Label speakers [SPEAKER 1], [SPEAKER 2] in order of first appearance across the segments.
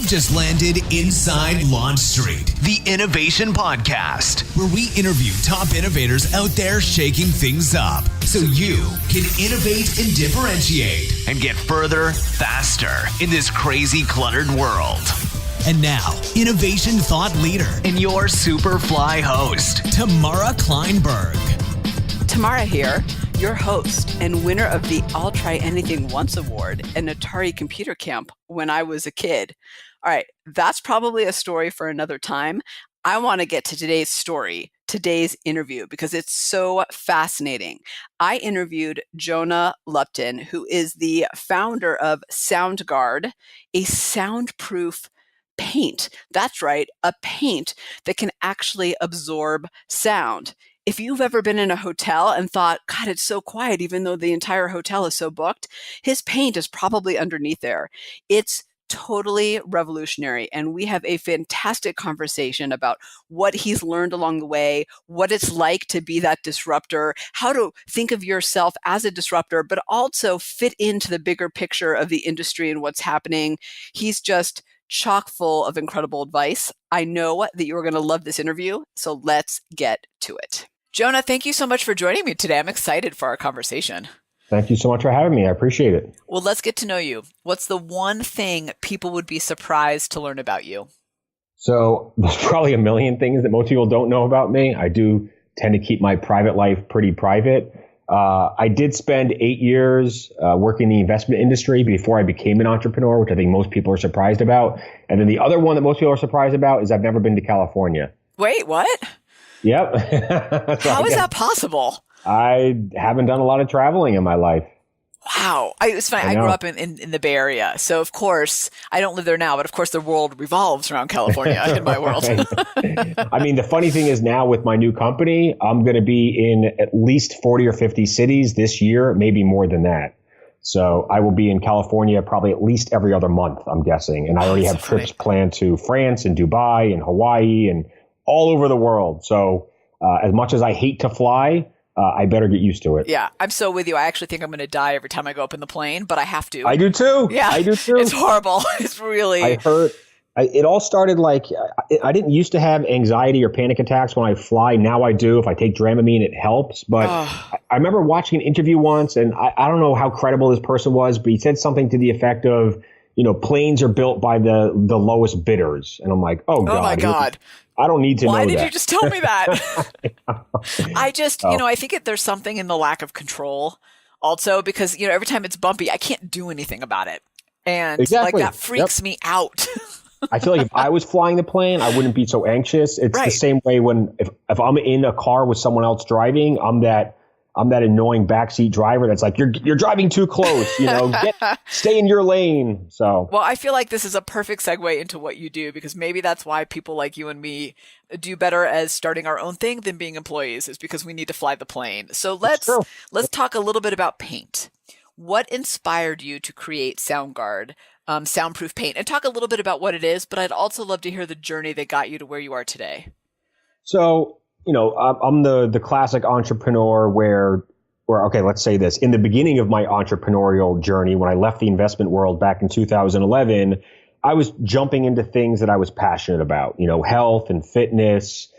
[SPEAKER 1] You've just landed inside Launch Street, the Innovation Podcast, where we interview top innovators out there shaking things up so you can innovate and differentiate and get further, faster in this crazy, cluttered world. And now, innovation thought leader and your super fly host, Tamara Kleinberg.
[SPEAKER 2] Tamara here, your host and winner of the I'll Try Anything Once award and Atari Computer Camp when I was a kid. All right, that's probably a story for another time. I want to get to today's story, today's interview, because it's so fascinating. I interviewed Jonah Lupton, who is the founder of SoundGuard, a soundproof paint. That's right, a paint that can actually absorb sound. If you've ever been in a hotel and thought, God, it's so quiet, even though the entire hotel is so booked, his paint is probably underneath there. It's totally revolutionary. And we have a fantastic conversation about what he's learned along the way, what it's like to be that disruptor, how to think of yourself as a disruptor, but also fit into the bigger picture of the industry and what's happening. He's just chock full of incredible advice. I know that you're going to love this interview, so let's get to it. Jonah, thank you so much for joining me today. I'm excited for our conversation.
[SPEAKER 3] Thank you so much for having me. I appreciate it.
[SPEAKER 2] Well, let's get to know you. What's the one thing people would be surprised to learn about you?
[SPEAKER 3] So there's probably a million things that most people don't know about me. I do tend to keep my private life pretty private. I did spend 8 years working in the investment industry before I became an entrepreneur, which I think most people are surprised about. And then the other one that most people are surprised about is I've never been to California.
[SPEAKER 2] Wait, what?
[SPEAKER 3] Yep.
[SPEAKER 2] How is that possible?
[SPEAKER 3] I haven't done a lot of traveling in my life.
[SPEAKER 2] Wow. It's funny. I grew up in the Bay Area. So, of course, I don't live there now, but of course, the world revolves around California in my world.
[SPEAKER 3] I mean, the funny thing is now with my new company, I'm going to be in at least 40 or 50 cities this year, maybe more than that. So I will be in California probably at least every other month, I'm guessing. And I already have trips planned to France and Dubai and Hawaii and all over the world. So as much as I hate to fly, I better get used to it.
[SPEAKER 2] Yeah, I'm so with you. I actually think I'm going to die every time I go up in the plane, but I have to.
[SPEAKER 3] I do too.
[SPEAKER 2] Yeah,
[SPEAKER 3] I do too.
[SPEAKER 2] It's horrible. It's really.
[SPEAKER 3] I heard it all started like I didn't used to have anxiety or panic attacks when I fly. Now I do. If I take Dramamine, it helps. But I remember watching an interview once, and I don't know how credible this person was, but he said something to the effect of, planes are built by the lowest bidders. And I'm like, oh
[SPEAKER 2] my God.
[SPEAKER 3] I don't need to know that.
[SPEAKER 2] Why did you just tell me that? I just, I think there's something in the lack of control also because, every time it's bumpy, I can't do anything about it. And
[SPEAKER 3] exactly.
[SPEAKER 2] that freaks me out.
[SPEAKER 3] I feel like if I was flying the plane, I wouldn't be so anxious. It's the same way when if I'm in a car with someone else driving, I'm that annoying backseat driver that's like, you're driving too close, stay in your lane. So,
[SPEAKER 2] well, I feel like this is a perfect segue into what you do, because maybe that's why people like you and me do better as starting our own thing than being employees, is because we need to fly the plane. So let's talk a little bit about paint. What inspired you to create SoundGuard, soundproof paint, and talk a little bit about what it is, but I'd also love to hear the journey that got you to where you are today.
[SPEAKER 3] So, I'm the classic entrepreneur where, okay, let's say this. In the beginning of my entrepreneurial journey, when I left the investment world back in 2011, I was jumping into things that I was passionate about, health and fitness,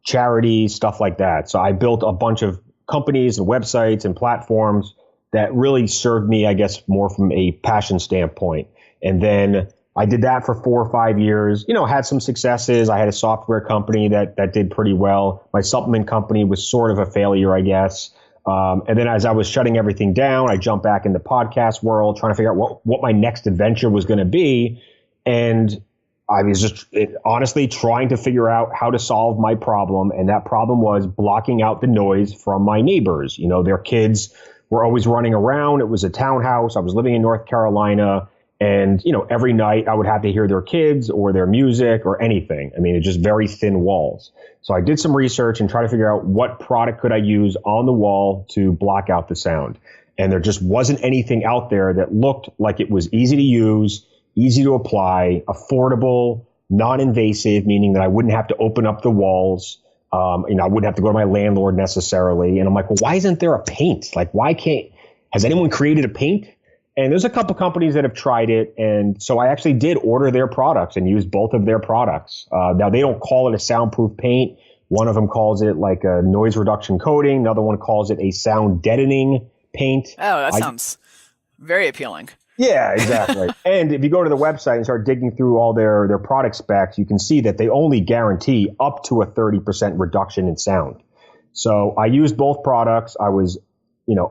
[SPEAKER 3] charity, stuff like that. So I built a bunch of companies and websites and platforms that really served me, I guess, more from a passion standpoint. And then I did that for 4 or 5 years, had some successes. I had a software company that did pretty well. My supplement company was sort of a failure, I guess. And then as I was shutting everything down, I jumped back in the podcast world, trying to figure out what my next adventure was going to be. And I was just honestly trying to figure out how to solve my problem. And that problem was blocking out the noise from my neighbors. Their kids were always running around. It was a townhouse. I was living in North Carolina. And, every night I would have to hear their kids or their music or anything. I mean, it's just very thin walls. So I did some research and tried to figure out what product could I use on the wall to block out the sound. And there just wasn't anything out there that looked like it was easy to use, easy to apply, affordable, non-invasive, meaning that I wouldn't have to open up the walls. I wouldn't have to go to my landlord necessarily. And I'm like, well, why isn't there a paint? Like, has anyone created a paint? And there's a couple companies that have tried it. And so I actually did order their products and use both of their products. Now, they don't call it a soundproof paint. One of them calls it like a noise reduction coating. Another one calls it a sound deadening paint.
[SPEAKER 2] Oh, that sounds very appealing.
[SPEAKER 3] Yeah, exactly. And if you go to the website and start digging through all their product specs, you can see that they only guarantee up to a 30% reduction in sound. So I used both products. I was,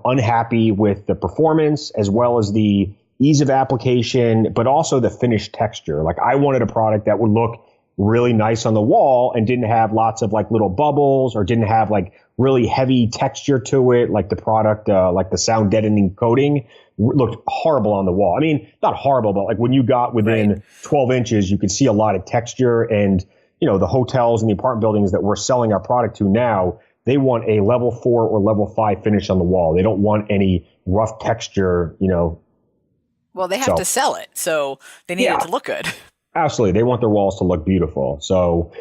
[SPEAKER 3] unhappy with the performance as well as the ease of application, but also the finished texture. Like I wanted a product that would look really nice on the wall and didn't have lots of like little bubbles or didn't have like really heavy texture to it. Like the product, like the sound deadening coating looked horrible on the wall. I mean, not horrible, but like when you got within 12 inches, you could see a lot of texture. And, the hotels and the apartment buildings that we're selling our product to now, they want a level 4 or level 5 finish on the wall. They don't want any rough texture,
[SPEAKER 2] Well, they have to sell it, so they need it to look good.
[SPEAKER 3] Absolutely. They want their walls to look beautiful. So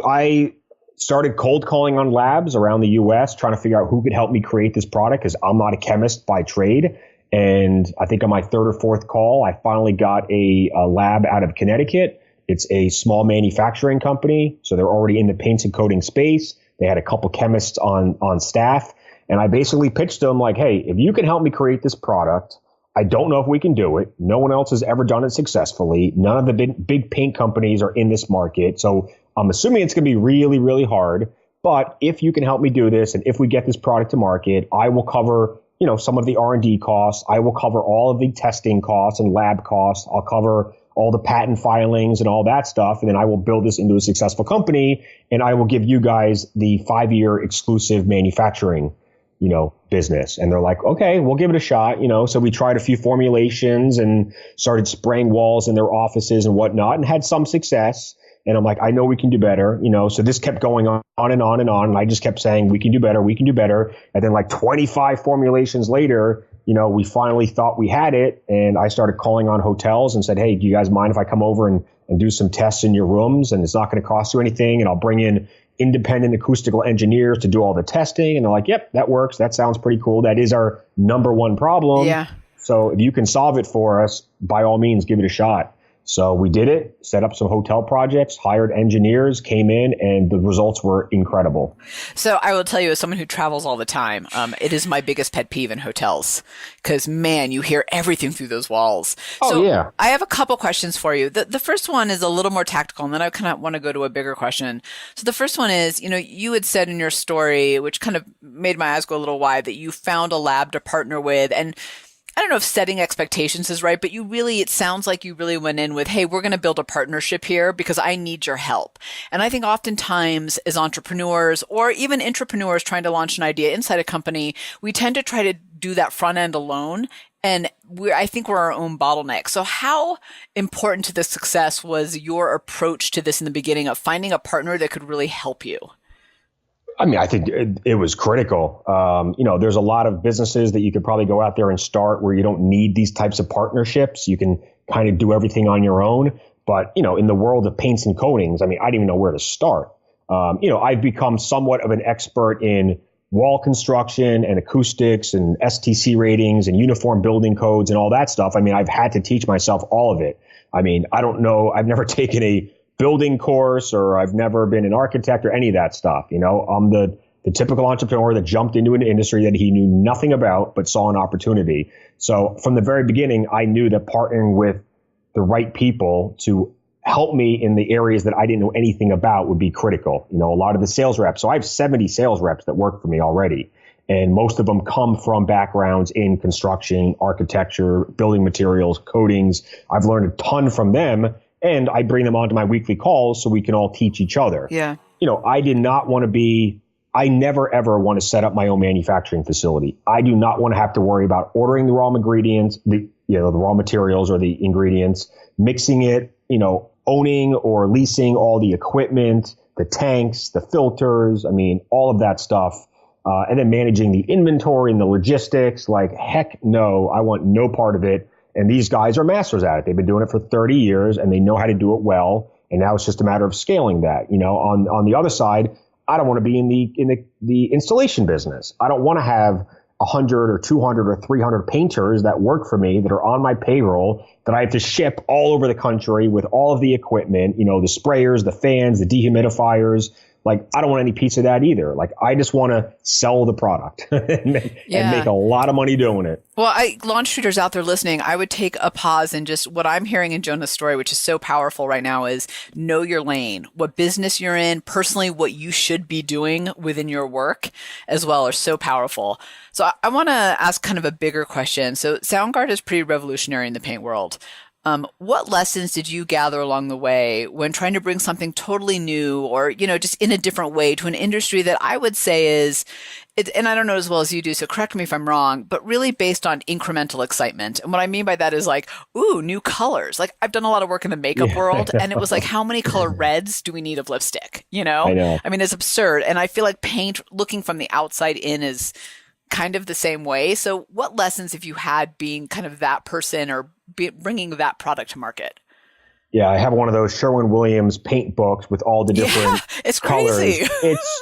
[SPEAKER 3] I started cold calling on labs around the US, trying to figure out who could help me create this product because I'm not a chemist by trade. And I think on my third or fourth call, I finally got a lab out of Connecticut. It's a small manufacturing company. So they're already in the paints and coating space. They had a couple chemists on staff. And I basically pitched them like, hey, if you can help me create this product, I don't know if we can do it. No one else has ever done it successfully. None of the big paint companies are in this market. So I'm assuming it's going to be really, really hard. But if you can help me do this, and if we get this product to market, I will cover, some of the R&D costs. I will cover all of the testing costs and lab costs. I'll cover all the patent filings and all that stuff. And then I will build this into a successful company. And I will give you guys the 5-year exclusive manufacturing business. And they're like, okay, we'll give it a shot. So we tried a few formulations and started spraying walls in their offices and whatnot and had some success. And I'm like, I know we can do better. So this kept going on and on and on. And I just kept saying, we can do better. We can do better. And then like 25 formulations later, we finally thought we had it. And I started calling on hotels and said, hey, do you guys mind if I come over and do some tests in your rooms? And it's not going to cost you anything. And I'll bring in independent acoustical engineers to do all the testing. And they're like, yep, that works. That sounds pretty cool. That is our number one problem.
[SPEAKER 2] Yeah.
[SPEAKER 3] So if you can solve it for us, by all means, give it a shot. So we did it, set up some hotel projects, hired engineers, came in, and the results were incredible.
[SPEAKER 2] So I will tell you, as someone who travels all the time, it is my biggest pet peeve in hotels because, man, you hear everything through those walls.
[SPEAKER 3] Oh, yeah.
[SPEAKER 2] I have a couple questions for you. The first one is a little more tactical, and then I kind of want to go to a bigger question. So the first one is, you had said in your story, which kind of made my eyes go a little wide, that you found a lab to partner with, and I don't know if setting expectations is right, but it sounds like you really went in with, hey, we're going to build a partnership here because I need your help. And I think oftentimes as entrepreneurs or even intrapreneurs trying to launch an idea inside a company, we tend to try to do that front end alone. And I think we're our own bottleneck. So how important to the success was your approach to this in the beginning of finding a partner that could really help you?
[SPEAKER 3] I mean, I think it was critical. There's a lot of businesses that you could probably go out there and start where you don't need these types of partnerships. You can kind of do everything on your own. But, in the world of paints and coatings, I mean, I didn't even know where to start. I've become somewhat of an expert in wall construction and acoustics and STC ratings and uniform building codes and all that stuff. I mean, I've had to teach myself all of it. I mean, I don't know. I've never taken a building course or I've never been an architect or any of that stuff. I'm the typical entrepreneur that jumped into an industry that he knew nothing about, but saw an opportunity. So from the very beginning, I knew that partnering with the right people to help me in the areas that I didn't know anything about would be critical. A lot of the sales reps. So I have 70 sales reps that work for me already. And most of them come from backgrounds in construction, architecture, building materials, coatings. I've learned a ton from them. And I bring them onto my weekly calls so we can all teach each other.
[SPEAKER 2] Yeah.
[SPEAKER 3] I did not want to I never, ever want to set up my own manufacturing facility. I do not want to have to worry about ordering the raw ingredients, the raw materials or the ingredients, mixing it, owning or leasing all the equipment, the tanks, the filters. I mean, all of that stuff. And then managing the inventory and the logistics. Like, heck no, I want no part of it. And these guys are masters at it. They've been doing it for 30 years and they know how to do it well. And now it's just a matter of scaling that. On the other side, I don't want to be in the installation business. I don't want to have 100 or 200 or 300 painters that work for me that are on my payroll that I have to ship all over the country with all of the equipment, the sprayers, the fans, the dehumidifiers. Like, I don't want any piece of that either. Like, I just want to sell the product and make a lot of money doing it.
[SPEAKER 2] Well, launch shooters out there listening, I would take a pause and just what I'm hearing in Jonah's story, which is so powerful right now, is know your lane, what business you're in, personally, what you should be doing within your work as well are so powerful. So I want to ask kind of a bigger question. So SoundGuard is pretty revolutionary in the paint world. What lessons did you gather along the way when trying to bring something totally new or, just in a different way to an industry that I would say is, and I don't know as well as you do, so correct me if I'm wrong, but really based on incremental excitement. And what I mean by that is like, ooh, new colors. Like, I've done a lot of work in the makeup world, and it was like, how many color reds do we need of lipstick?
[SPEAKER 3] I know.
[SPEAKER 2] I mean, it's absurd. And I feel like paint, looking from the outside in, is kind of the same way. So what lessons have you had being kind of that person or bringing that product to market?
[SPEAKER 3] Yeah, I have one of those Sherwin-Williams paint books with all the different
[SPEAKER 2] it's
[SPEAKER 3] colors.
[SPEAKER 2] Crazy.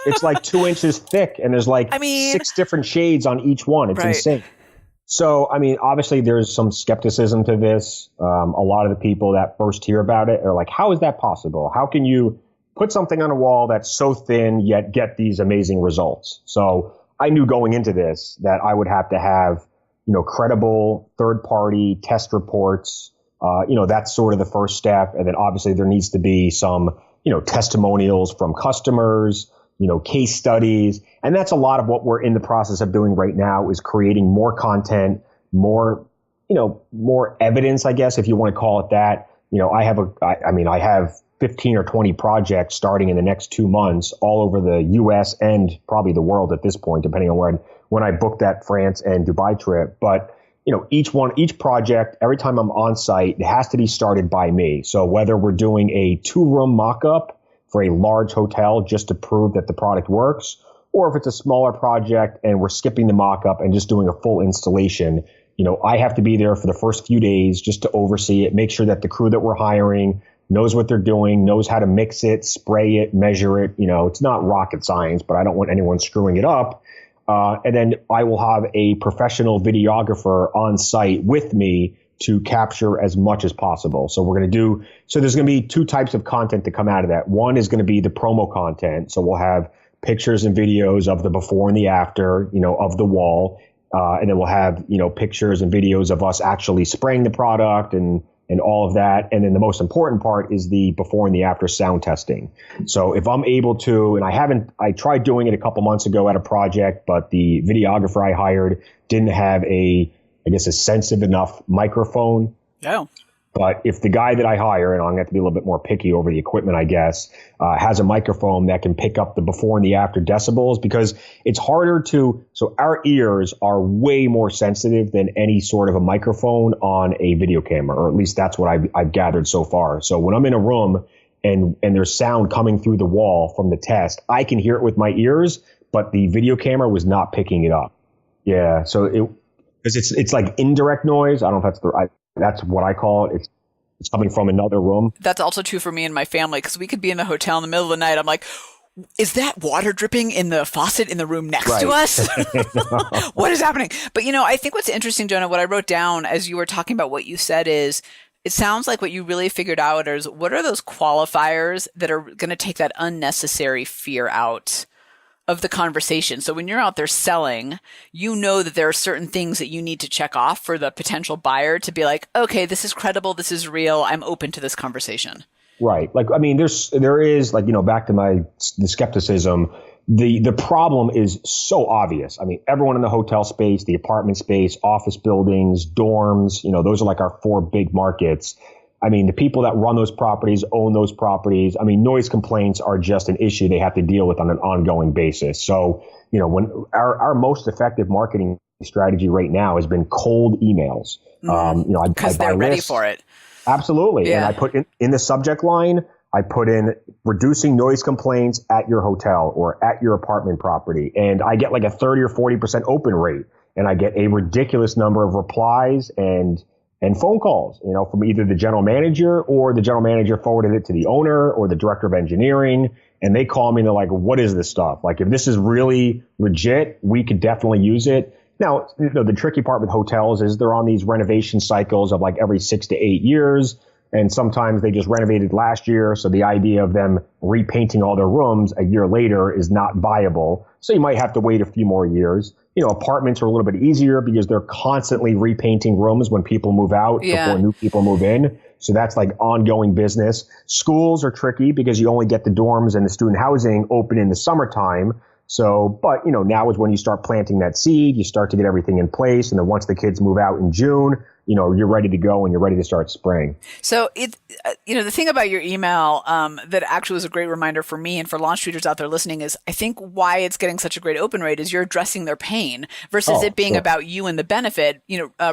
[SPEAKER 3] It's like 2 inches thick, and there's like 6 different shades on each one. It's insane. So, obviously there's some skepticism to this. A lot of the people that first hear about it are like, how is that possible? How can you put something on a wall that's so thin yet get these amazing results? So I knew going into this that I would have to have, credible third-party test reports. That's sort of the first step. And then obviously there needs to be some, testimonials from customers, case studies. And that's a lot of what we're in the process of doing right now, is creating more content, more evidence, I guess, if you want to call it that. I have 15 or 20 projects starting in the next 2 months all over the US and probably the world at this point, depending on when I booked that France and Dubai trip. But, each project, every time I'm on site, it has to be started by me. So whether we're doing a 2-room mock-up for a large hotel just to prove that the product works, or if it's a smaller project and we're skipping the mock-up and just doing a full installation, I have to be there for the first few days just to oversee it, make sure that the crew that we're hiring knows what they're doing, knows how to mix it, spray it, measure it. It's not rocket science, but I don't want anyone screwing it up. And then I will have a professional videographer on site with me to capture as much as possible. So there's going to be 2 types of content to come out of that. One is going to be the promo content. So we'll have pictures and videos of the before and the after, of the wall. And then we'll have, pictures and videos of us actually spraying the product and all of that. And then the most important part is the before and the after sound testing. So if I'm able to, and I tried doing it a couple months ago at a project, but the videographer I hired didn't have a sensitive enough microphone.
[SPEAKER 2] Oh.
[SPEAKER 3] But if the guy that I hire, and I'm going to have to be a little bit more picky over the equipment, I guess, has a microphone that can pick up the before and the after decibels, because it's harder so our ears are way more sensitive than any sort of a microphone on a video camera, or at least that's what I've gathered so far. So when I'm in a room and there's sound coming through the wall from the test, I can hear it with my ears, but the video camera was not picking it up. Yeah. So because it's like indirect noise. I don't know if that's what I call it. It's coming from another room.
[SPEAKER 2] That's also true for me and my family, because we could be in the hotel in the middle of the night. I'm like, is that water dripping in the faucet in the room next to us? What is happening? But, I think what's interesting, Jonah, what I wrote down as you were talking about what you said is, it sounds like what you really figured out is, what are those qualifiers that are going to take that unnecessary fear out of the conversation? So when you're out there selling, that there are certain things that you need to check off for the potential buyer to be like, okay, this is credible, this is real, I'm open to this conversation.
[SPEAKER 3] Right. Like, there is like, back to the skepticism, the problem is so obvious. Everyone in the hotel space, the apartment space, office buildings, dorms, those are like our 4 big markets. The people that run those properties, own those properties. Noise complaints are just an issue they have to deal with on an ongoing basis. So, when our most effective marketing strategy right now has been cold emails.
[SPEAKER 2] Because they're ready for it.
[SPEAKER 3] Absolutely.
[SPEAKER 2] Yeah.
[SPEAKER 3] And I put in the subject line, I put in reducing noise complaints at your hotel or at your apartment property. And I get like a 30 or 40% open rate. And I get a ridiculous number of replies and phone calls, from either the general manager, or the general manager forwarded it to the owner or the director of engineering. And they call me and they're like, what is this stuff? Like, if this is really legit, we could definitely use it. Now, the tricky part with hotels is they're on these renovation cycles of like every 6 to 8 years. And sometimes they just renovated last year. So the idea of them repainting all their rooms a year later is not viable. So you might have to wait a few more years. Apartments are a little bit easier because they're constantly repainting rooms when people move out before new people move in. So that's like ongoing business. Schools are tricky because you only get the dorms and the student housing open in the summertime. So, but now is when you start planting that seed, you start to get everything in place. And then once the kids move out in June, you're ready to go and you're ready to start spraying.
[SPEAKER 2] So the thing about your email that actually was a great reminder for me and for launch treaters out there listening is I think why it's getting such a great open rate is you're addressing their pain versus it being about you and the benefit,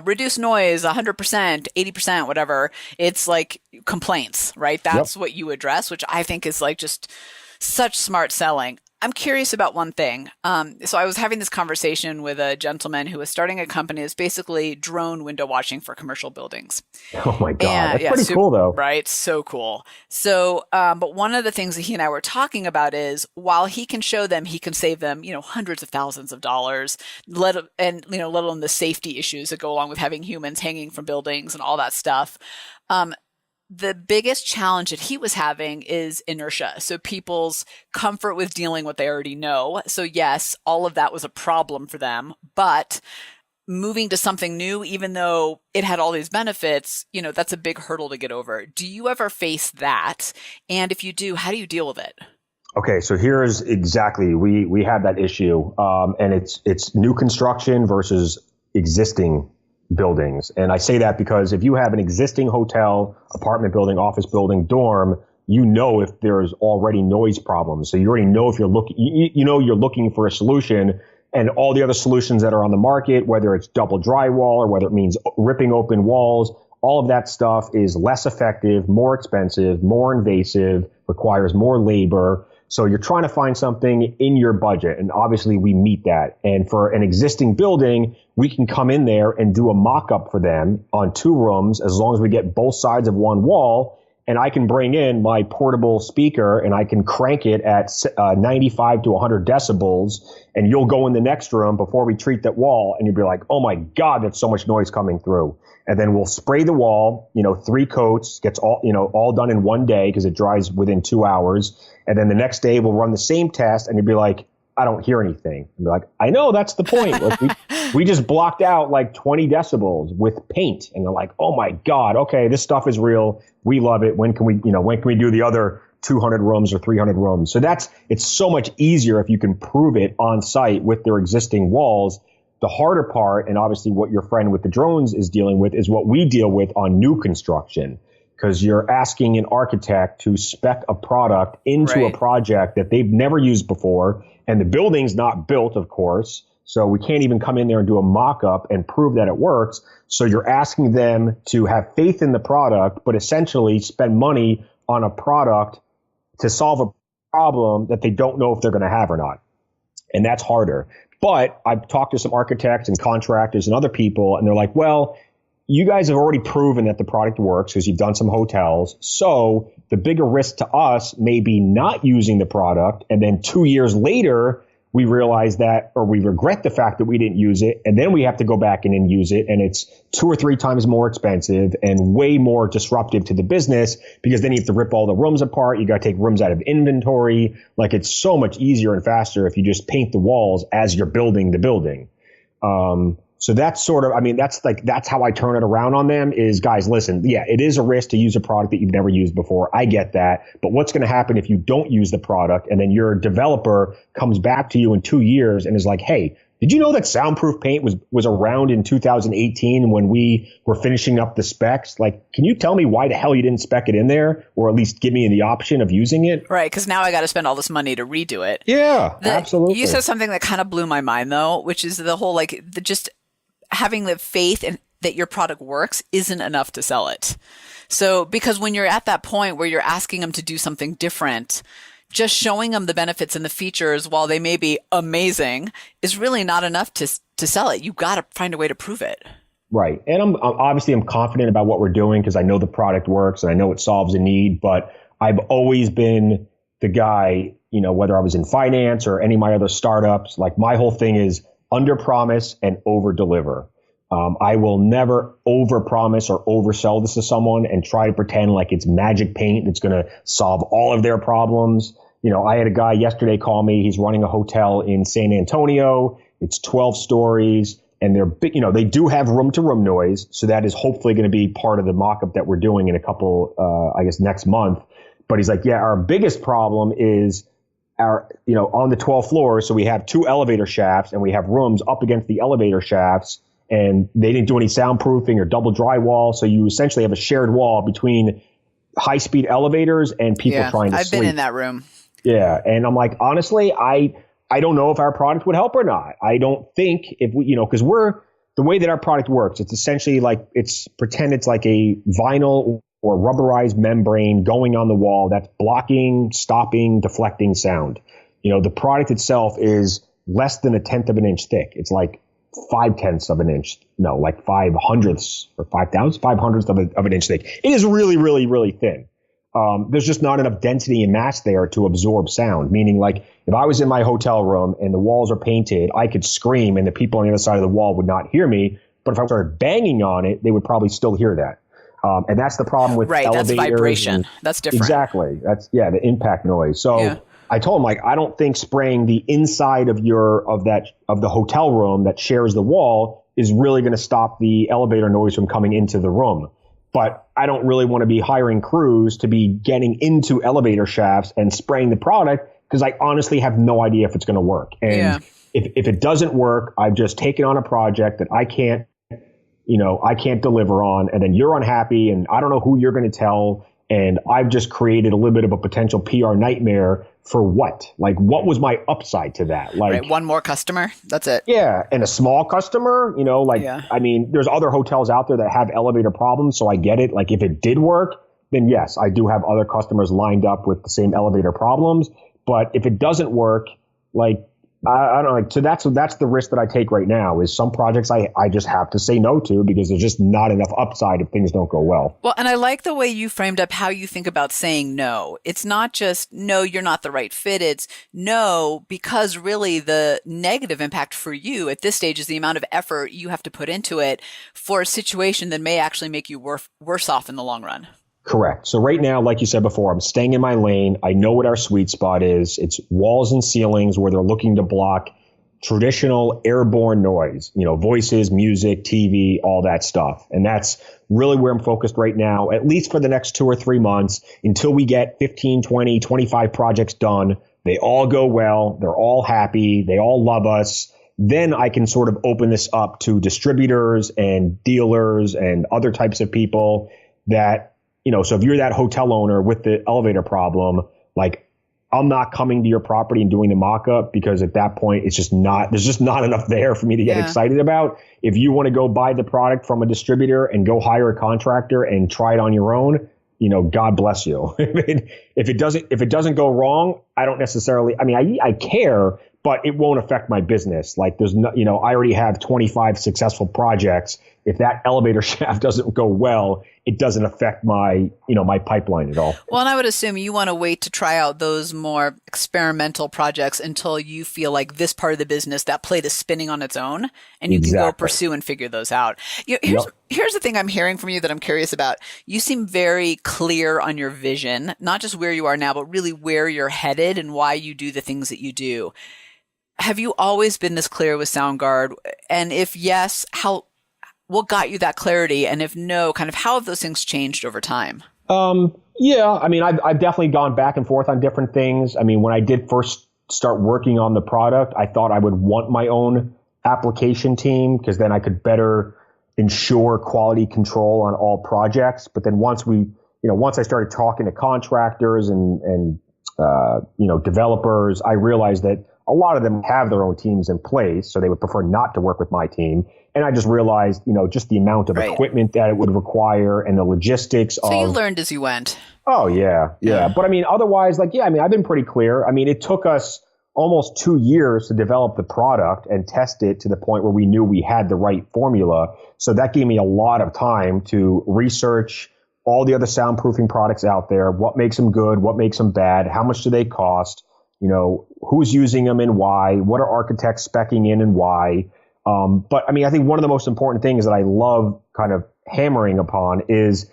[SPEAKER 2] reduce noise, 100%, 80%, whatever. It's like complaints, right? That's what you address, which I think is like just such smart selling. I'm curious about one thing. So I was having this conversation with a gentleman who was starting a company that's basically drone window watching for commercial buildings.
[SPEAKER 3] Oh my God. That's pretty cool though.
[SPEAKER 2] Right. So cool. So, but one of the things that he and I were talking about is while he can show them, he can save them, hundreds of thousands of dollars, let alone the safety issues that go along with having humans hanging from buildings and all that stuff. The biggest challenge that he was having is inertia. So people's comfort with dealing what they already know. So yes, all of that was a problem for them, but moving to something new, even though it had all these benefits, that's a big hurdle to get over. Do you ever face that? And if you do, how do you deal with it?
[SPEAKER 3] Okay, so here's exactly, we have that issue, and it's new construction versus existing buildings. And I say that because if you have an existing hotel, apartment building, office building, dorm, if there's already noise problems. So you already know if you're you're looking for a solution, and all the other solutions that are on the market, whether it's double drywall or whether it means ripping open walls, all of that stuff is less effective, more expensive, more invasive, requires more labor. So you're trying to find something in your budget. And obviously we meet that. And for an existing building, we can come in there and do a mock-up for them on 2 rooms, as long as we get both sides of one wall. And I can bring in my portable speaker and I can crank it at 95 to 100 decibels. And you'll go in the next room before we treat that wall. And you'll be like, oh my God, that's so much noise coming through. And then we'll spray the wall, 3 coats, gets all done in one day because it dries within 2 hours. And then the next day we'll run the same test and you'll be like, I don't hear anything. And be like, I know, that's the point. Like we just blocked out like 20 decibels with paint. And they're like, oh my God, okay, this stuff is real. We love it. When can we do the other 200 rooms or 300 rooms? So it's so much easier if you can prove it on site with their existing walls. The harder part, and obviously what your friend with the drones is dealing with, is what we deal with on new construction. Because you're asking an architect to spec a product into a project that they've never used before. And the building's not built, of course. So we can't even come in there and do a mock-up and prove that it works. So you're asking them to have faith in the product, but essentially spend money on a product to solve a problem that they don't know if they're going to have or not. And that's harder. But I've talked to some architects and contractors and other people, and they're like, well, you guys have already proven that the product works because you've done some hotels. So the bigger risk to us may be not using the product. And then 2 years later, we realize that, or we regret the fact that we didn't use it. And then we have to go back in and use it. And it's 2 or 3 times more expensive and way more disruptive to the business, because then you have to rip all the rooms apart. You got to take rooms out of inventory. Like, it's so much easier and faster if you just paint the walls as you're building the building. So that's sort of, that's how I turn it around on them is, guys, listen, yeah, it is a risk to use a product that you've never used before. I get that. But what's going to happen if you don't use the product and then your developer comes back to you in 2 years and is like, hey, did you know that soundproof paint was around in 2018 when we were finishing up the specs? Like, can you tell me why the hell you didn't spec it in there, or at least give me the option of using it?
[SPEAKER 2] Right, because now I got to spend all this money to redo it.
[SPEAKER 3] Yeah, absolutely.
[SPEAKER 2] You said something that kind of blew my mind, though, which is the whole, just having the faith in that your product works isn't enough to sell it. So, because when you're at that point where you're asking them to do something different, just showing them the benefits and the features, while they may be amazing, is really not enough to sell it. You've got to find a way to prove it.
[SPEAKER 3] Right. And I'm confident about what we're doing because I know the product works and I know it solves a need, but I've always been the guy, whether I was in finance or any of my other startups, like, my whole thing is, under promise and over deliver. I will never over promise or oversell this to someone and try to pretend like it's magic paint that's going to solve all of their problems. I had a guy yesterday call me. He's running a hotel in San Antonio. It's 12 stories and they're big. They do have room to room noise. So that is hopefully going to be part of the mock-up that we're doing in a couple, next month. But he's like, yeah, our biggest problem is on the 12th floor. So we have 2 elevator shafts and we have rooms up against the elevator shafts. And they didn't do any soundproofing or double drywall. So you essentially have a shared wall between high-speed elevators and people trying to sleep.
[SPEAKER 2] I've been in that room.
[SPEAKER 3] Yeah. And I'm like, honestly, I don't know if our product would help or not. I don't think if we, because the way that our product works, it's essentially like pretend it's like a vinyl or rubberized membrane going on the wall that's blocking, stopping, deflecting sound. The product itself is less than 1/10 of an inch thick. It's like 5/10 of an inch. No, like 5/100 or 5/100 of an inch thick. It is really, really, really thin. There's just not enough density and mass there to absorb sound. Meaning, like if I was in my hotel room and the walls are painted, I could scream and the people on the other side of the wall would not hear me. But if I started banging on it, they would probably still hear that. And that's the problem with elevators.
[SPEAKER 2] That's vibration. That's different.
[SPEAKER 3] Exactly. That's the impact noise. So I told him, like, I don't think spraying the inside of the hotel room that shares the wall is really going to stop the elevator noise from coming into the room. But I don't really want to be hiring crews to be getting into elevator shafts and spraying the product because I honestly have no idea if it's going to work. And if it doesn't work, I've just taken on a project that I can't deliver on, and then you're unhappy, and I don't know who you're going to tell. And I've just created a little bit of a potential PR nightmare for what? Like, what was my upside to that? Like,
[SPEAKER 2] one more customer. That's it.
[SPEAKER 3] Yeah. And a small customer, I mean, there's other hotels out there that have elevator problems. So I get it. Like, if it did work, then yes, I do have other customers lined up with the same elevator problems. But if it doesn't work, like, I don't know. So that's the risk that I take right now is some projects I just have to say no to because there's just not enough upside if things don't go well.
[SPEAKER 2] Well, and I like the way you framed up how you think about saying no. It's not just no, you're not the right fit. It's no, because really the negative impact for you at this stage is the amount of effort you have to put into it for a situation that may actually make you worse off in the long run.
[SPEAKER 3] Correct. So right now, like you said before, I'm staying in my lane. I know what our sweet spot is. It's walls and ceilings where they're looking to block traditional airborne noise, voices, music, TV, all that stuff. And that's really where I'm focused right now, at least for the next 2 or 3 months until we get 15, 20, 25 projects done. They all go well. They're all happy. They all love us. Then I can sort of open this up to distributors and dealers and other types of people that, so if you're that hotel owner with the elevator problem, like I'm not coming to your property and doing the mock-up because at that point, there's just not enough there for me to get excited about. If you want to go buy the product from a distributor and go hire a contractor and try it on your own, God bless you. If it doesn't go wrong, I don't necessarily, I care, but it won't affect my business. Like there's no, I already have 25 successful projects. If that elevator shaft doesn't go well, it doesn't affect my, my pipeline at all.
[SPEAKER 2] Well, and I would assume you want to wait to try out those more experimental projects until you feel like this part of the business, that plate is spinning on its own, and you can go pursue and figure those out. Here's the thing I'm hearing from you that I'm curious about. You seem very clear on your vision, not just where you are now, but really where you're headed and why you do the things that you do. Have you always been this clear with SoundGuard? And if yes, what got you that clarity? And if no, kind of how have those things changed over time? I've definitely gone back and forth on different things. When I did first start working on the product, I thought I would want my own application team because then I could better ensure quality control on all projects. But then once I started talking to contractors and developers, I realized that a lot of them have their own teams in place, so they would prefer not to work with my team. And I just realized, just the amount of equipment that it would require and the logistics So you learned as you went.
[SPEAKER 3] Oh, yeah. But otherwise, I've been pretty clear. It took us almost 2 years to develop the product and test it to the point where we knew we had the right formula. So that gave me a lot of time to research all the other soundproofing products out there, what makes them good, what makes them bad, how much do they cost, who's using them and why, what are architects speccing in and why. But I mean, I think one of the most important things that I love kind of hammering upon is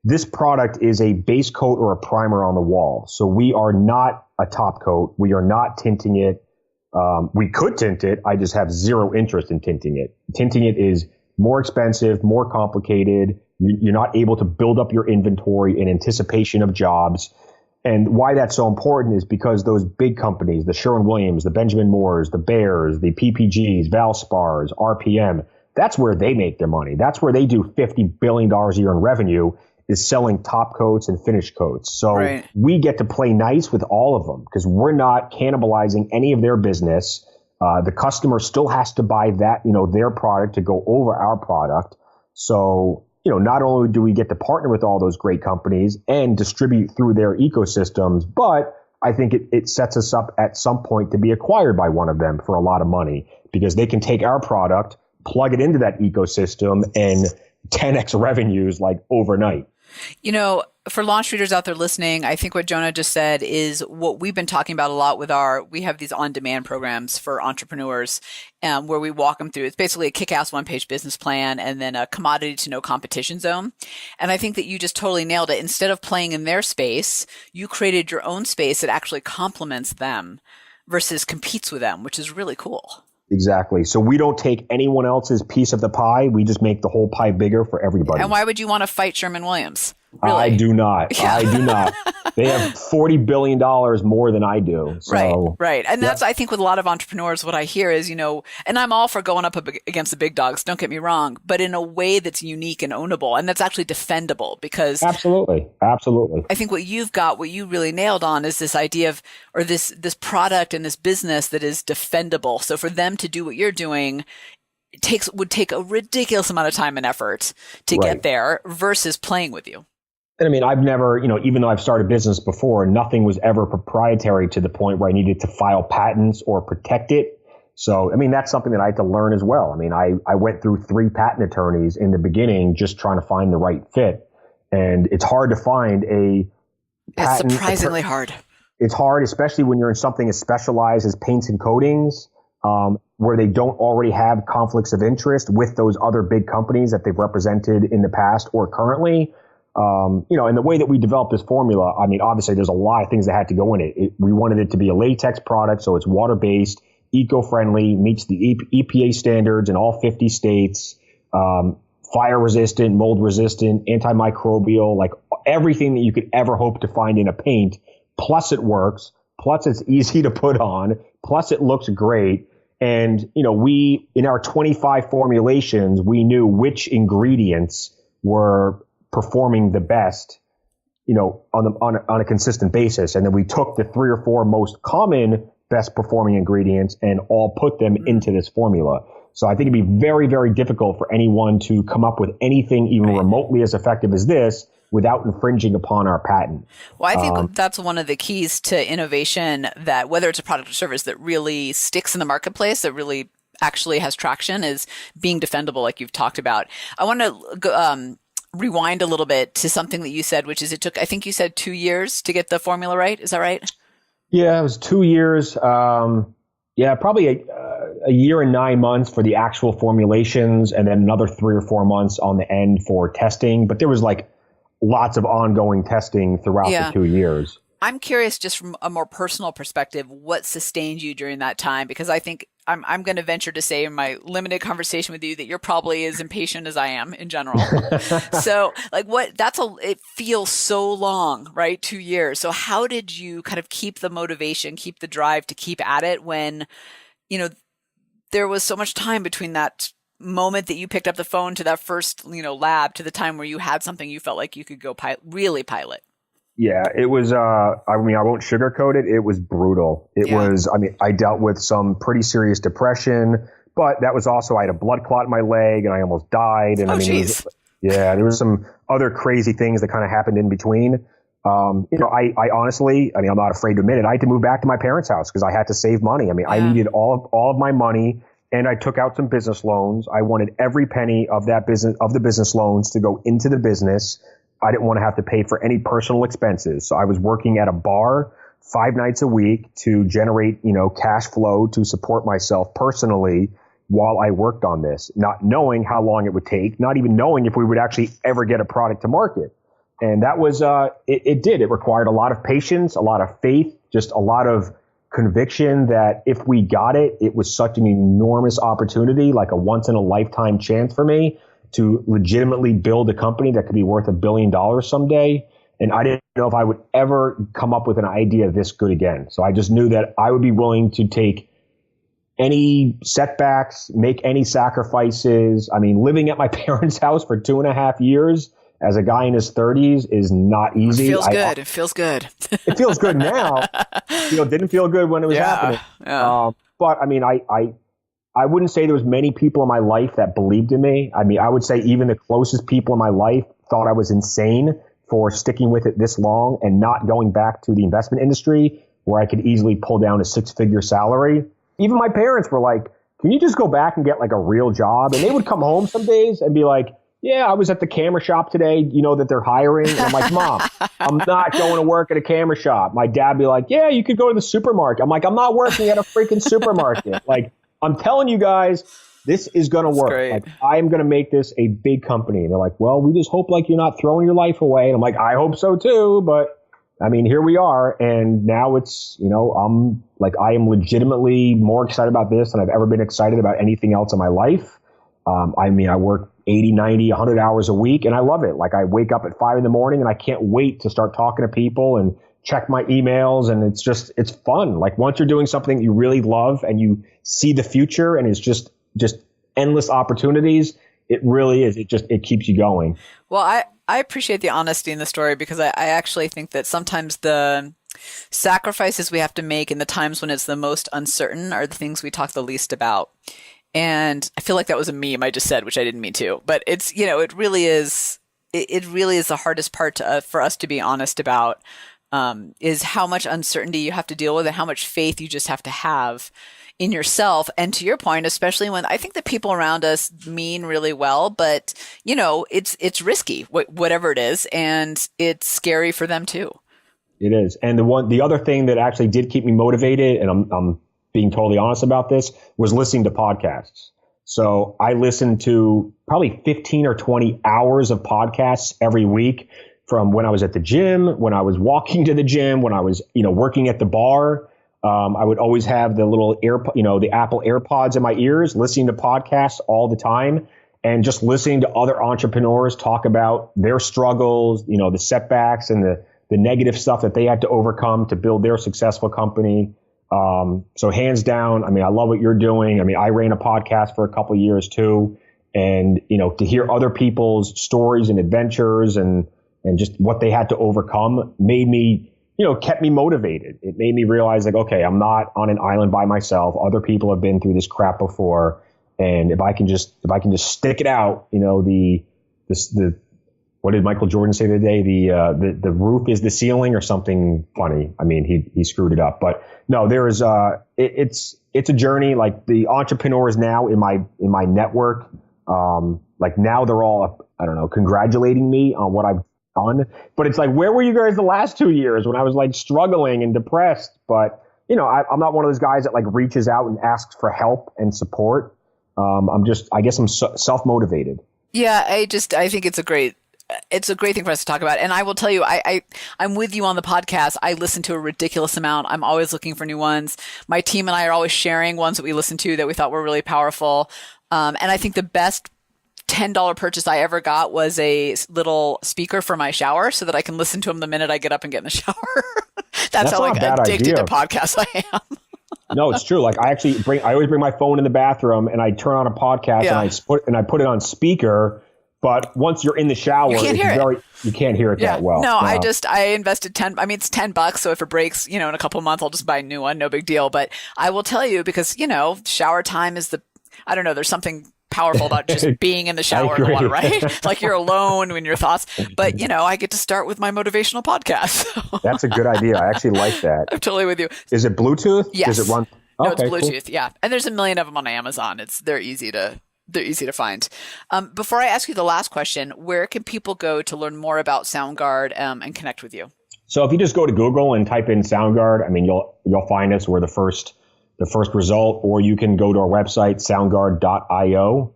[SPEAKER 3] this product is a base coat or a primer on the wall. So we are not a top coat. We are not tinting it. We could tint it. I just have zero interest in tinting it. Tinting it is more expensive, more complicated. You're not able to build up your inventory in anticipation of jobs. And why that's so important is because those big companies, the Sherwin-Williams, the Benjamin Moores, the Bayers, the PPGs, Valspars, RPM, that's where they make their money. That's where they do $50 billion a year in revenue, is selling top coats and finish coats. So we get to play nice with all of them because we're not cannibalizing any of their business. The customer still has to buy that, their product to go over our product. So, not only do we get to partner with all those great companies and distribute through their ecosystems, but I think it sets us up at some point to be acquired by one of them for a lot of money because they can take our product, plug it into that ecosystem, and 10x revenues like overnight.
[SPEAKER 2] For launch readers out there listening, I think what Jonah just said is what we've been talking about a lot with we have these on-demand programs for entrepreneurs where we walk them through. It's basically a kick-ass one-page business plan and then a commodity to no competition zone. And I think that you just totally nailed it. Instead of playing in their space, you created your own space that actually complements them versus competes with them, which is really cool.
[SPEAKER 3] Exactly. So we don't take anyone else's piece of the pie. We just make the whole pie bigger for everybody.
[SPEAKER 2] And why would you want to fight Sherwin-Williams? Really?
[SPEAKER 3] I do not. Yeah. I do not. They have $40 billion more than I do. So,
[SPEAKER 2] right. And that's, I think with a lot of entrepreneurs, what I hear is, and I'm all for going up against the big dogs, don't get me wrong, but in a way that's unique and ownable and that's actually defendable because Absolutely. I think what you really nailed on is this idea of, or this product and this business that is defendable. So for them to do what you're doing, would take a ridiculous amount of time and effort to get there versus playing with you.
[SPEAKER 3] And I mean, I've never, even though I've started business before, nothing was ever proprietary to the point where I needed to file patents or protect it. So, I mean, that's something that I had to learn as well. I mean, I went through 3 patent attorneys in the beginning just trying to find the right fit. And it's hard to find a patent.
[SPEAKER 2] It's surprisingly hard.
[SPEAKER 3] It's hard, especially when you're in something as specialized as paints and coatings, where they don't already have conflicts of interest with those other big companies that they've represented in the past or currently. And the way that we developed this formula, I mean, obviously there's a lot of things that had to go in it. We wanted it to be a latex product, so it's water-based, eco-friendly, meets the EPA standards in all 50 states, fire-resistant, mold-resistant, antimicrobial, like everything that you could ever hope to find in a paint. Plus it works, plus it's easy to put on, plus it looks great. And, we, in our 25 formulations, we knew which ingredients were performing the best, on a consistent basis. And then we took the 3 or 4 most common best performing ingredients and all put them into this formula. So I think it'd be very, very difficult for anyone to come up with anything even remotely as effective as this without infringing upon our patent.
[SPEAKER 2] Well, I think that's one of the keys to innovation, that whether it's a product or service that really sticks in the marketplace, that really actually has traction, is being defendable, like you've talked about. I want to rewind a little bit to something that you said, which is it took, I think you said 2 years to get the formula right. Is that right?
[SPEAKER 3] Yeah, it was 2 years. Probably a year and 9 months for the actual formulations, and then another 3 or 4 months on the end for testing. But there was lots of ongoing testing throughout the 2 years.
[SPEAKER 2] I'm curious, just from a more personal perspective, what sustained you during that time? Because I think I'm going to venture to say in my limited conversation with you that you're probably as impatient as I am in general. So it feels so long, right? 2 years. So how did you kind of keep the motivation, keep the drive to keep at it when, there was so much time between that moment that you picked up the phone to that first, lab, to the time where you had something you felt like you could go really pilot?
[SPEAKER 3] Yeah, it was, I won't sugarcoat it. It was brutal. I dealt with some pretty serious depression, but that was also, I had a blood clot in my leg and I almost died. And there was some other crazy things that kind of happened in between. I honestly, I'm not afraid to admit it. I had to move back to my parents' house because I had to save money. I needed all of my money, and I took out some business loans. I wanted every penny of the business loans to go into the business. I didn't want to have to pay for any personal expenses. So I was working at a bar 5 nights a week to generate, cash flow to support myself personally while I worked on this, not knowing how long it would take, not even knowing if we would actually ever get a product to market. And that was, it did. It required a lot of patience, a lot of faith, just a lot of conviction that if we got it, it was such an enormous opportunity, like a once in a lifetime chance for me to legitimately build a company that could be worth $1 billion someday. And I didn't know if I would ever come up with an idea this good again. So I just knew that I would be willing to take any setbacks, make any sacrifices. I mean, living at my parents' house for 2.5 years as a guy in his 30s is not easy.
[SPEAKER 2] It feels good. It feels good.
[SPEAKER 3] It feels good now. Didn't feel good when it was happening.
[SPEAKER 2] Yeah.
[SPEAKER 3] But I mean, I wouldn't say there was many people in my life that believed in me. I mean, I would say even the closest people in my life thought I was insane for sticking with it this long and not going back to the investment industry where I could easily pull down a 6-figure salary. Even my parents were like, can you just go back and get like a real job? And they would come home some days and be like, yeah, I was at the camera shop today. You know that they're hiring. And I'm like, Mom, I'm not going to work at a camera shop. My dad be like, yeah, you could go to the supermarket. I'm like, I'm not working at a freaking supermarket. Like, I'm telling you guys, this is going to work.
[SPEAKER 2] Great.
[SPEAKER 3] Like, I'm going to make this a big company. And they're like, well, we just hope like you're not throwing your life away. And I'm like, I hope so too. But I mean, here we are. And now it's, I am legitimately more excited about this than I've ever been excited about anything else in my life. I work 80, 90, 100 hours a week and I love it. Like I wake up at 5 a.m. and I can't wait to start talking to people and check my emails. And it's fun. Like once you're doing something you really love and you see the future and it's just endless opportunities, it really is. It keeps you going.
[SPEAKER 2] Well, I appreciate the honesty in the story because I actually think that sometimes the sacrifices we have to make in the times when it's the most uncertain are the things we talk the least about. And I feel like that was a meme I just said, which I didn't mean to, but it's, it really is the hardest part for us to be honest about, is how much uncertainty you have to deal with and how much faith you just have to have in yourself. And to your point, especially when I think the people around us mean really well, but it's risky, whatever it is. And it's scary for them too.
[SPEAKER 3] It is. And the other thing that actually did keep me motivated, and I'm being totally honest about this, was listening to podcasts. So I listened to probably 15 or 20 hours of podcasts every week from when I was at the gym, when I was walking to the gym, when I was, working at the bar. I would always have the little the Apple AirPods in my ears, listening to podcasts all the time and just listening to other entrepreneurs talk about their struggles, the setbacks and the negative stuff that they had to overcome to build their successful company. So hands down, I love what you're doing. I ran a podcast for a couple of years too. And, to hear other people's stories and adventures and just what they had to overcome made me, kept me motivated. It made me realize like, okay, I'm not on an island by myself. Other people have been through this crap before. And if I can just stick it out, what did Michael Jordan say today? The roof is the ceiling or something funny. He screwed it up, but no, there is it's a journey. Like the entrepreneurs now in my network, like now they're all, I don't know, congratulating me on what I've done. But it's like, where were you guys the last 2 years when I was like struggling and depressed? But I'm not one of those guys that like reaches out and asks for help and support. I guess I'm self-motivated.
[SPEAKER 2] Yeah, I think it's a great thing for us to talk about. And I will tell you, I'm with you on the podcast. I listen to a ridiculous amount. I'm always looking for new ones. My team and I are always sharing ones that we listened to that we thought were really powerful. And I think the best $10 purchase I ever got was a little speaker for my shower so that I can listen to them the minute I get up and get in the shower. That's how like addicted to podcasts I am.
[SPEAKER 3] No, it's true. Like I always bring my phone in the bathroom and I turn on a podcast and I put it on speaker. But once you're in the shower, you can't hear it that well.
[SPEAKER 2] No, I invested it's $10. So if it breaks, in a couple of months, I'll just buy a new one. No big deal. But I will tell you because, shower time is there's something powerful about just being in the shower in the water, right? Like you're alone in your thoughts. But, I get to start with my motivational podcast. That's
[SPEAKER 3] a good idea. I actually like that.
[SPEAKER 2] I'm totally with you.
[SPEAKER 3] Is it Bluetooth?
[SPEAKER 2] Yes.
[SPEAKER 3] Does it run?
[SPEAKER 2] No, it's Bluetooth. Cool. Yeah. And there's a million of them on Amazon. They're easy to find. Before I ask you the last question, where can people go to learn more about SoundGuard and connect with you?
[SPEAKER 3] So if you just go to Google and type in SoundGuard, I mean, you'll find us. We're the first result, or you can go to our website, soundguard.io.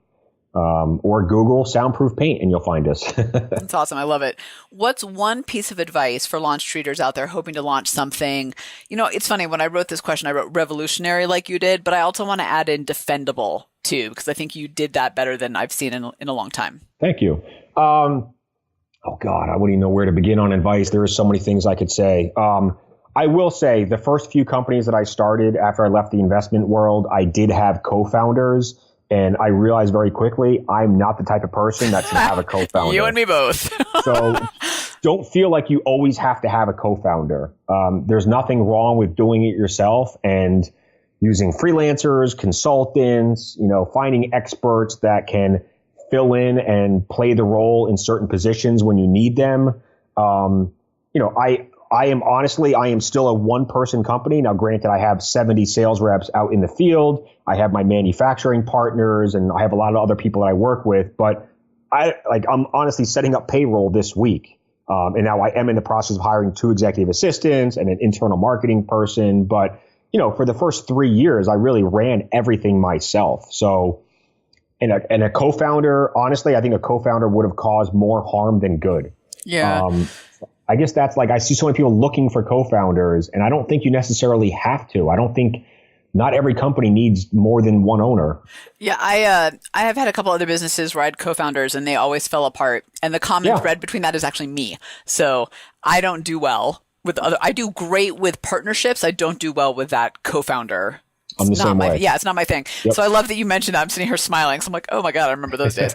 [SPEAKER 3] Or Google soundproof paint and you'll find us.
[SPEAKER 2] That's awesome. I love it. What's one piece of advice for launch treaters out there hoping to launch something? It's funny, when I wrote this question, I wrote revolutionary like you did, but I also want to add in defendable too, because I think you did that better than I've seen in a long time.
[SPEAKER 3] Thank you. Oh God, I wouldn't even know where to begin on advice. There are so many things I could say. I will say the first few companies that I started after I left the investment world, I did have co-founders. And I realized very quickly, I'm not the type of person that should have a co-founder.
[SPEAKER 2] You and me both.
[SPEAKER 3] So don't feel like you always have to have a co-founder. There's nothing wrong with doing it yourself and using freelancers, consultants, finding experts that can fill in and play the role in certain positions when you need them. I am still a one-person company. Now, granted, I have 70 sales reps out in the field. I have my manufacturing partners, and I have a lot of other people that I work with. But I'm honestly setting up payroll this week. And now I am in the process of hiring 2 executive assistants and an internal marketing person. But, for the first 3 years, I really ran everything myself. So, and a co-founder, honestly, I think a co-founder would have caused more harm than good.
[SPEAKER 2] Yeah.
[SPEAKER 3] I guess that's I see so many people looking for co-founders, and I don't think you necessarily have to. I don't think not every company needs more than one owner.
[SPEAKER 2] Yeah, I have had a couple other businesses where I had co-founders and they always fell apart. And the common thread between that is actually me. So I don't do well with I do great with partnerships. I don't do well with that co-founder.
[SPEAKER 3] I'm the same way.
[SPEAKER 2] Yeah, it's not my thing.
[SPEAKER 3] Yep.
[SPEAKER 2] So I love that you mentioned that. I'm sitting here smiling. So I'm like, oh my God, I remember those days.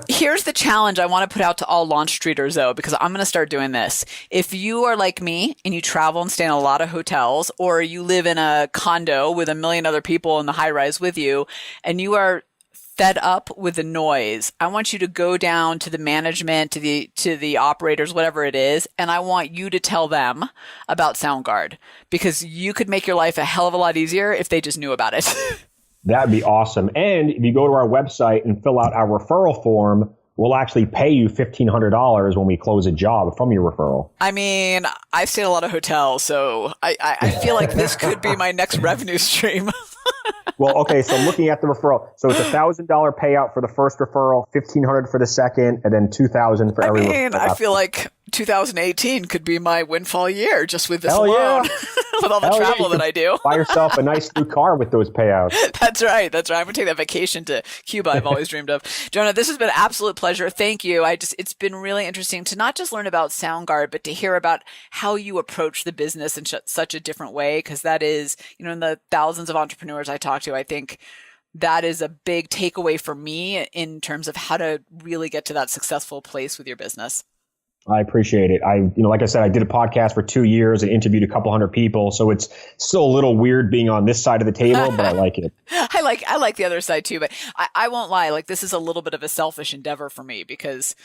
[SPEAKER 2] Here's the challenge I want to put out to all launch treaters, though, because I'm going to start doing this. If you are like me and you travel and stay in a lot of hotels, or you live in a condo with a million other people in the high rise with you, and you are fed up with the noise, I want you to go down to the management, to the operators, whatever it is, and I want you to tell them about SoundGuard, because you could make your life a hell of a lot easier if they just knew about it.
[SPEAKER 3] That'd be awesome. And if you go to our website and fill out our referral form, we'll actually pay you $1,500 when we close a job from your referral.
[SPEAKER 2] I mean, I've stayed in a lot of hotels, so I feel like this could be my next revenue stream.
[SPEAKER 3] Well, okay, so looking at the referral, so it's $1,000 payout for the first referral, $1,500 for the second, and then $2,000 for every referral.
[SPEAKER 2] I feel like 2018 could be my windfall year just with this alone, with all the travel that I do.
[SPEAKER 3] Buy yourself a nice new car with those payouts.
[SPEAKER 2] That's right. I'm going to take that vacation to Cuba I've always dreamed of. Jonah, this has been an absolute pleasure. Thank you. It's been really interesting to not just learn about SoundGuard, but to hear about how you approach the business in such a different way, because that is, in the thousands of entrepreneurs I talk to, I think that is a big takeaway for me in terms of how to really get to that successful place with your business.
[SPEAKER 3] I appreciate it. Like I said, I did a podcast for 2 years and interviewed a couple hundred people. So it's still a little weird being on this side of the table, but I like it.
[SPEAKER 2] I like the other side too, but I won't lie. Like, this is a little bit of a selfish endeavor for me because,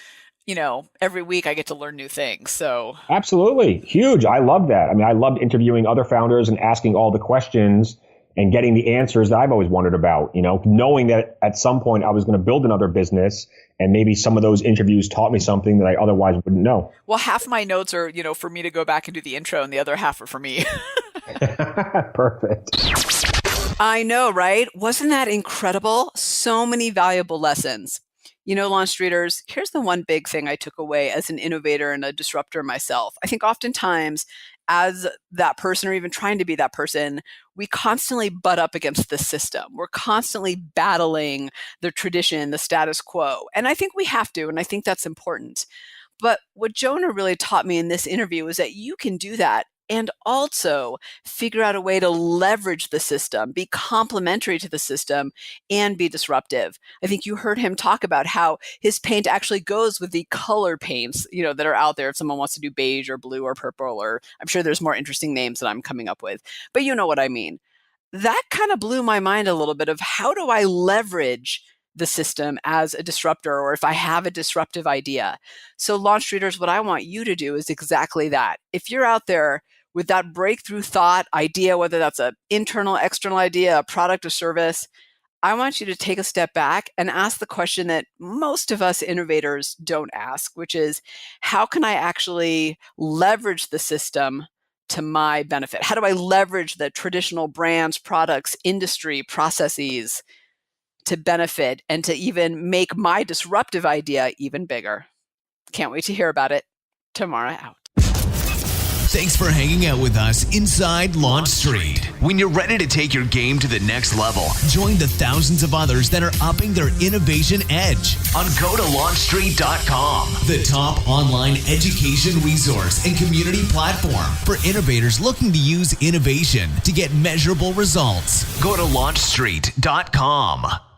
[SPEAKER 2] every week I get to learn new things. So
[SPEAKER 3] absolutely. Huge. I love that. I mean, I loved interviewing other founders and asking all the questions and getting the answers that I've always wondered about, knowing that at some point I was going to build another business, and maybe some of those interviews taught me something that I otherwise wouldn't know.
[SPEAKER 2] Well, half my notes are, for me to go back and do the intro, and the other half are for me.
[SPEAKER 3] Perfect.
[SPEAKER 2] I know, right? Wasn't that incredible? So many valuable lessons. Launch treaters, here's the one big thing I took away as an innovator and a disruptor myself. I think oftentimes as that person, or even trying to be that person, we constantly butt up against the system. We're constantly battling the tradition, the status quo. And I think we have to, and I think that's important. But what Jonah really taught me in this interview is that you can do that and also figure out a way to leverage the system, be complementary to the system, and be disruptive. I think you heard him talk about how his paint actually goes with the color paints, that are out there if someone wants to do beige or blue or purple, or I'm sure there's more interesting names that I'm coming up with. But you know what I mean. That kind of blew my mind a little bit of how do I leverage the system as a disruptor, or if I have a disruptive idea. So launch treaters, what I want you to do is exactly that. If you're out there with that breakthrough thought idea, whether that's an internal, external idea, a product or service, I want you to take a step back and ask the question that most of us innovators don't ask, which is, how can I actually leverage the system to my benefit? How do I leverage the traditional brands, products, industry, processes to benefit and to even make my disruptive idea even bigger? Can't wait to hear about it. Tamara out.
[SPEAKER 1] Thanks for hanging out with us inside Launch Street. When you're ready to take your game to the next level, join the thousands of others that are upping their innovation edge on GoToLaunchStreet.com, the top online education resource and community platform for innovators looking to use innovation to get measurable results. Go to LaunchStreet.com.